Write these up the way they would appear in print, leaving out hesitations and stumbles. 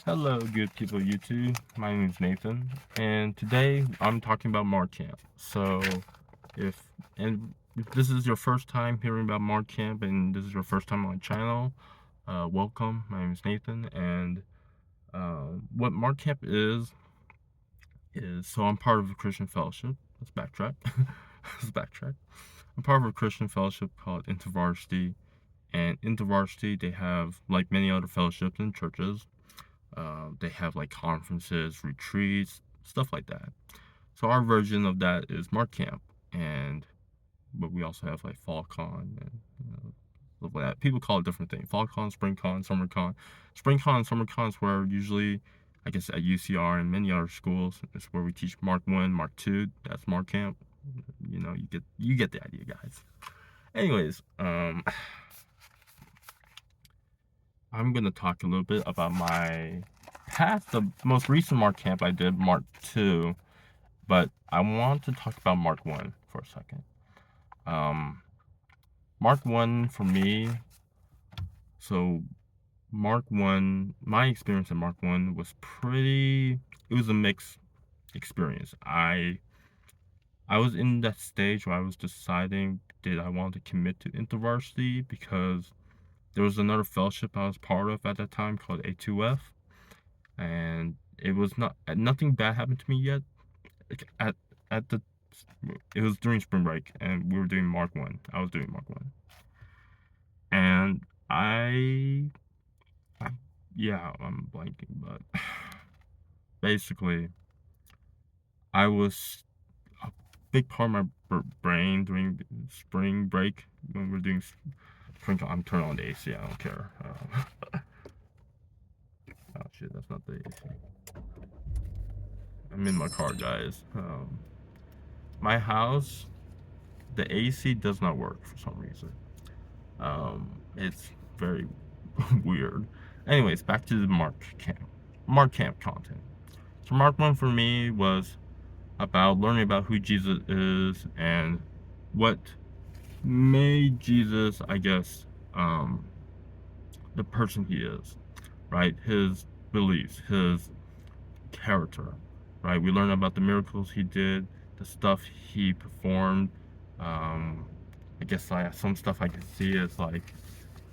Hello, good people of YouTube. My name is Nathan, and today I'm talking about Mark Camp. If if this is your first time hearing about Mark Camp and this is your first time on my channel, welcome. My name is Nathan, and what Mark Camp is I'm part of a Christian fellowship. Let's backtrack. Let's backtrack. I'm part of a Christian fellowship called Intervarsity, and Intervarsity they have like many other fellowships and churches. They have like conferences, retreats, stuff like that. So our version of that is Mark Camp, and but we also have like Fall Con and stuff like that. People call it different things: Fall Con, Spring Con, Summer Con. Spring Con and Summer Cons where usually, I guess at UCR and many other schools, is where we teach Mark 1, Mark 2. That's Mark Camp. You get the idea, guys. Anyways, I'm gonna talk a little bit about my past, the most recent Mark camp I did, Mark 2, but I want to talk about Mark 1 for a second. Mark 1 for me, so Mark 1, my experience in Mark 1 was it was a mixed experience. I was in that stage where I was deciding did I want to commit to InterVarsity because there was another fellowship I was part of at that time called A2F, and it was nothing bad happened to me yet. Like, at the it was during spring break, and we were doing Mark 1. I was doing Mark 1, and I yeah, I'm blanking, but basically, I was a big part of my brain during spring break when we're doing spring. I'm turning on the AC. I don't care. Oh shit, that's not the AC. I'm in my car, guys. My house, the AC does not work for some reason. It's very weird. Anyways, back to the Mark Camp. Mark Camp content. So Mark 1 for me was about learning about who Jesus is and what made Jesus, I guess, the person he is, right? His beliefs, his character, right? We learn about the miracles he did, the stuff he performed. Um, I guess some stuff I can see is like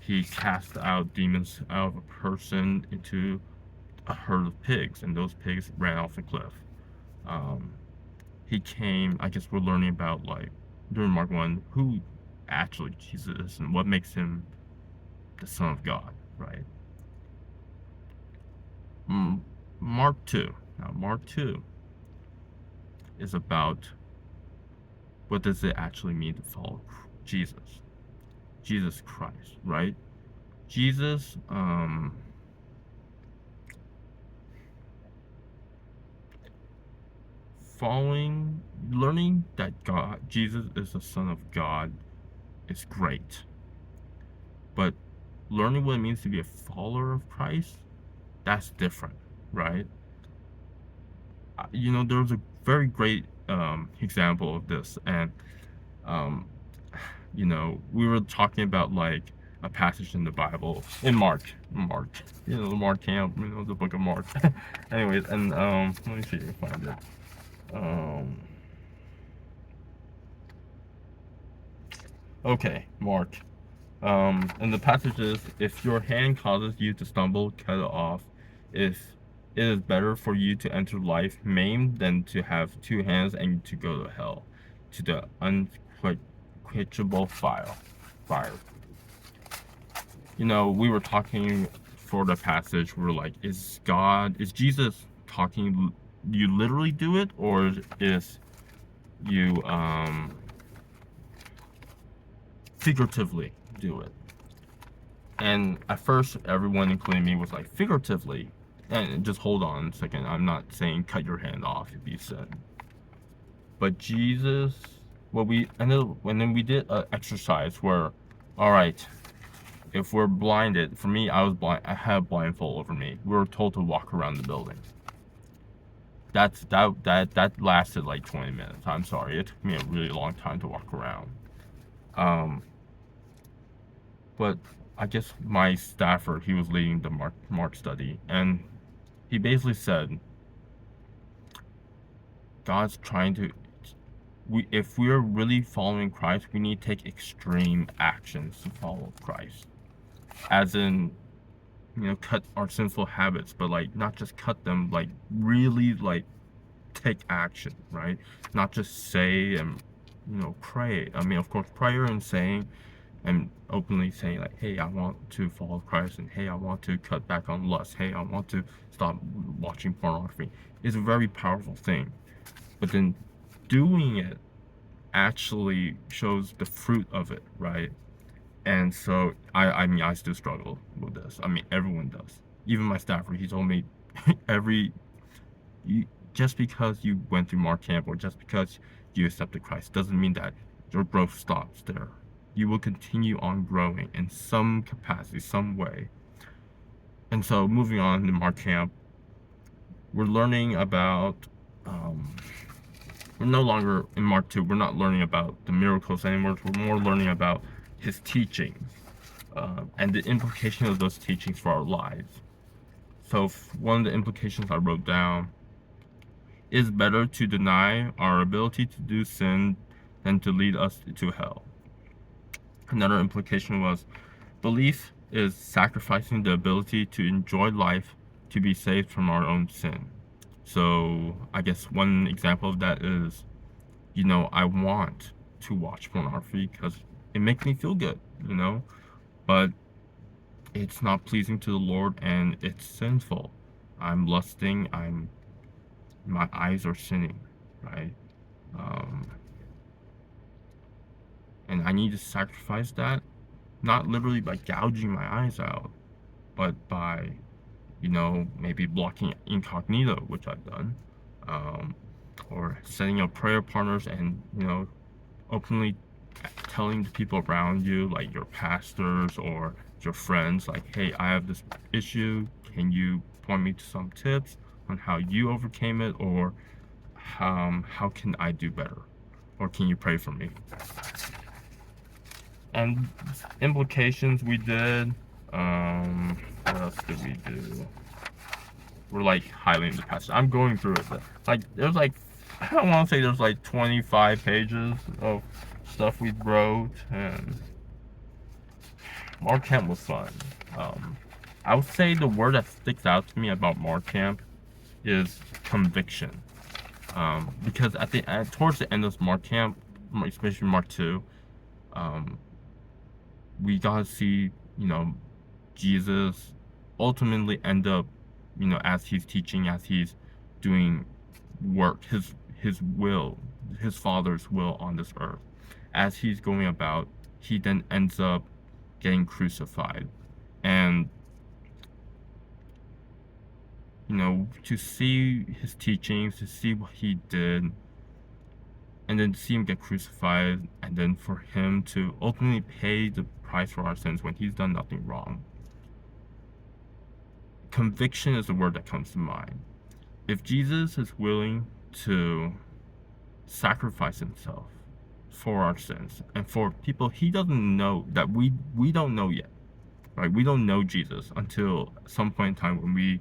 he cast out demons out of a person into a herd of pigs, and those pigs ran off the cliff. Um, he came. I guess we're learning about like during Mark 1 who actually Jesus is and what makes him the Son of God, right? Mm, Mark 2. Now, Mark 2 is about what does it actually mean to follow Jesus? Jesus Christ, right? Jesus, learning that Jesus is the Son of God is great. But learning what it means to be a follower of Christ, that's different, right? There's a very great example of this, and um, we were talking about like a passage in the Bible in Mark, the Mark camp, the book of Mark. Anyways, and let me see if I find it. Um, okay, Mark. And the passage is, if your hand causes you to stumble, cut it off. If it is better for you to enter life maimed than to have two hands and to go to hell, to the unquenchable fire. Fire. We were talking for the passage. We're like, is Jesus talking? You literally do it, or is you figuratively do it? And at first, everyone, including me, was like, figuratively. And just hold on a second. I'm not saying cut your hand off if you sin. But Jesus, and then we did an exercise where, all right, if we're blinded, for me, I was blind. I had a blindfold over me. We were told to walk around the building. That lasted like 20 minutes. I'm sorry, it took me a really long time to walk around. Um, but I guess my staffer, he was leading the Mark study, and he basically said God's trying to if we're really following Christ, we need to take extreme actions to follow Christ. As in, cut our sinful habits, but like not just cut them, like really like take action, right? Not just say and pray. I mean, of course, prayer and saying and openly saying like, hey, I want to follow Christ, and hey, I want to cut back on lust. Hey, I want to stop watching pornography is a very powerful thing. But then doing it actually shows the fruit of it, right? And so I mean I still struggle with this. I mean everyone does. Even my staffer, he told me every you, just because you went through Mark Camp or just because you accepted Christ doesn't mean that your growth stops there. You will continue on growing in some capacity, some way. And so moving on to Mark Camp, we're learning about we're no longer in Mark 2, we're not learning about the miracles anymore. We're more learning about his teachings and the implication of those teachings for our lives. So one of the implications I wrote down is better to deny our ability to do sin than to lead us to hell. Another implication was belief is sacrificing the ability to enjoy life to be saved from our own sin. So I guess one example of that is, I want to watch pornography because it makes me feel good, but it's not pleasing to the Lord and it's sinful. I'm lusting, my eyes are sinning, right? Um, and I need to sacrifice that, not literally by gouging my eyes out, but by, maybe blocking incognito, which I've done, um, or setting up prayer partners and, openly telling the people around you, like your pastors or your friends, like, hey, I have this issue. Can you point me to some tips on how you overcame it, or how can I do better, or can you pray for me? And implications we did. What else did we do? We're like highlighting the passage. I'm going through it. Like there's like I don't want to say there's like 25 pages of stuff we wrote, and Mark Camp was fun. I would say the word that sticks out to me about Mark Camp is conviction. Because towards the end of Mark Camp, especially Mark 2, we got to see, Jesus ultimately end up, as he's teaching, as he's doing work, his will, his Father's will on this earth. As he's going about, he then ends up getting crucified. And, to see his teachings, to see what he did, and then to see him get crucified, and then for him to ultimately pay the price for our sins when he's done nothing wrong. Conviction is the word that comes to mind. If Jesus is willing to sacrifice himself for our sins and for people he doesn't know, that we don't know yet, right? We don't know Jesus until some point in time when we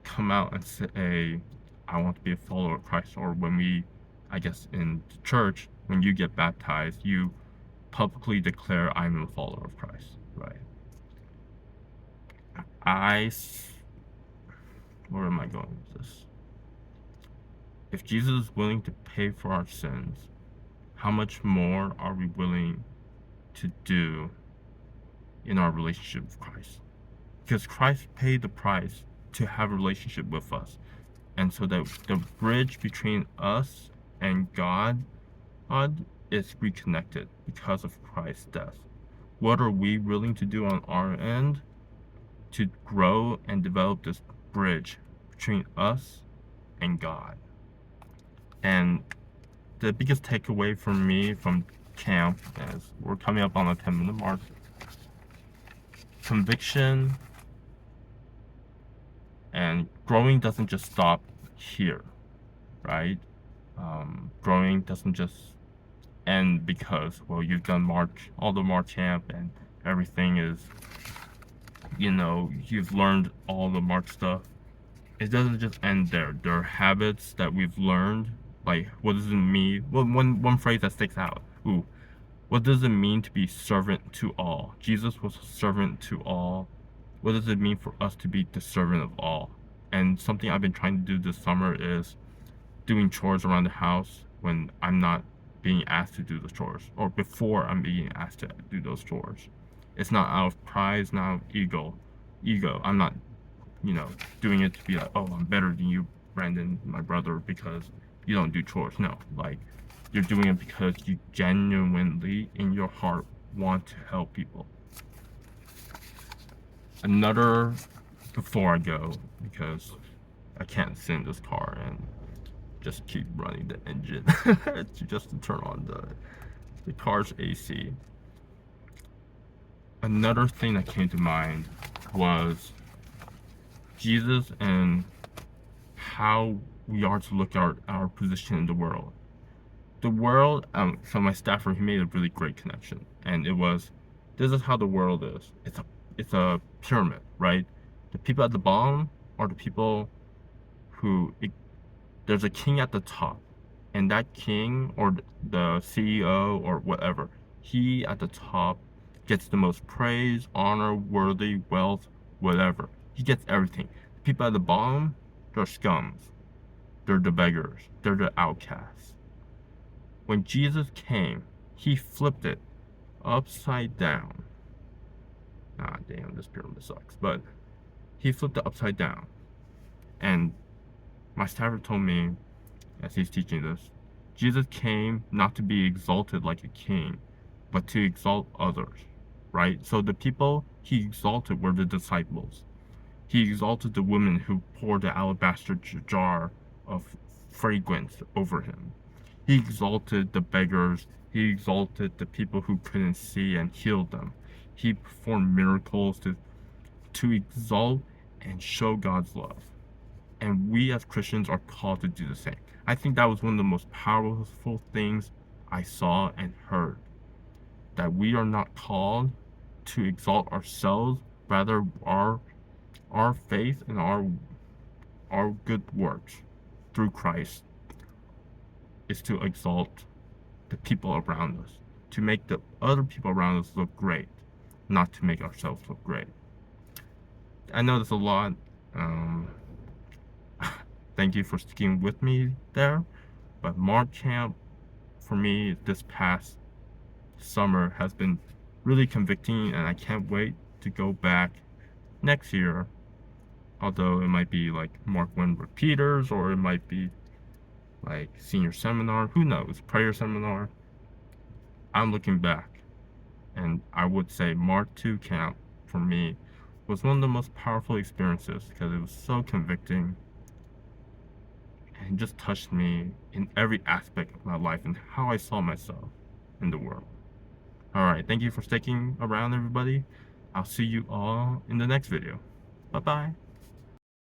come out and say, I want to be a follower of Christ, or when we, I guess in the church, when you get baptized, you publicly declare I'm a follower of Christ, right? Where am I going with this? If Jesus is willing to pay for our sins, how much more are we willing to do in our relationship with Christ? Because Christ paid the price to have a relationship with us. And so that the bridge between us and God is reconnected because of Christ's death. What are we willing to do on our end to grow and develop this bridge between us and God? And the biggest takeaway for me from camp is we're coming up on the 10-minute mark. Conviction and growing doesn't just stop here, right? Growing doesn't just end because, well, you've done all the March camp and everything is, you've learned all the March stuff. it doesn't just end there. There are habits that we've learned. Like, what does it mean? Well, one phrase that sticks out. Ooh, what does it mean to be servant to all? Jesus was a servant to all. What does it mean for us to be the servant of all? And something I've been trying to do this summer is doing chores around the house when I'm not being asked to do the chores, or before I'm being asked to do those chores. It's not out of pride, it's not out of ego. I'm not, doing it to be like, oh, I'm better than you, Brandon, my brother, because you don't do chores. No, like, you're doing it because you genuinely in your heart want to help people. Another, before I go, because I can't sit in this car and just keep running the engine just to turn on the car's AC. Another thing that came to mind was Jesus and how we are to look at our position in the world. The world, so my staffer, he made a really great connection, and it was, this is how the world is. It's a pyramid, right? The people at the bottom are the people who, there's a king at the top, and that king or the CEO or whatever, he at the top gets the most praise, honor, worthy, wealth, whatever. He gets everything. The people at the bottom, they're scums. They're the beggars. They're the outcasts. When Jesus came, he flipped it upside down. Ah, damn, this pyramid sucks. But he flipped it upside down. And my staffer told me, as he's teaching this, Jesus came not to be exalted like a king, but to exalt others, right? So the people he exalted were the disciples. He exalted the woman who poured the alabaster jar of fragrance over him. He exalted the beggars. He exalted the people who couldn't see and healed them. He performed miracles to exalt and show God's love. And we as Christians are called to do the same. I think that was one of the most powerful things I saw and heard. That we are not called to exalt ourselves, rather our faith and our good works through Christ is to exalt the people around us, to make the other people around us look great, not to make ourselves look great. I know there's a lot. Thank you for sticking with me there. But March camp, for me, this past summer has been really convicting, and I can't wait to go back next year. Although it might be like Mark 1 repeaters, or it might be like senior seminar, who knows, prayer seminar. I'm looking back, and I would say Mark 2 camp for me was one of the most powerful experiences because it was so convicting and just touched me in every aspect of my life and how I saw myself in the world. Alright, thank you for sticking around, everybody. I'll see you all in the next video. Bye bye.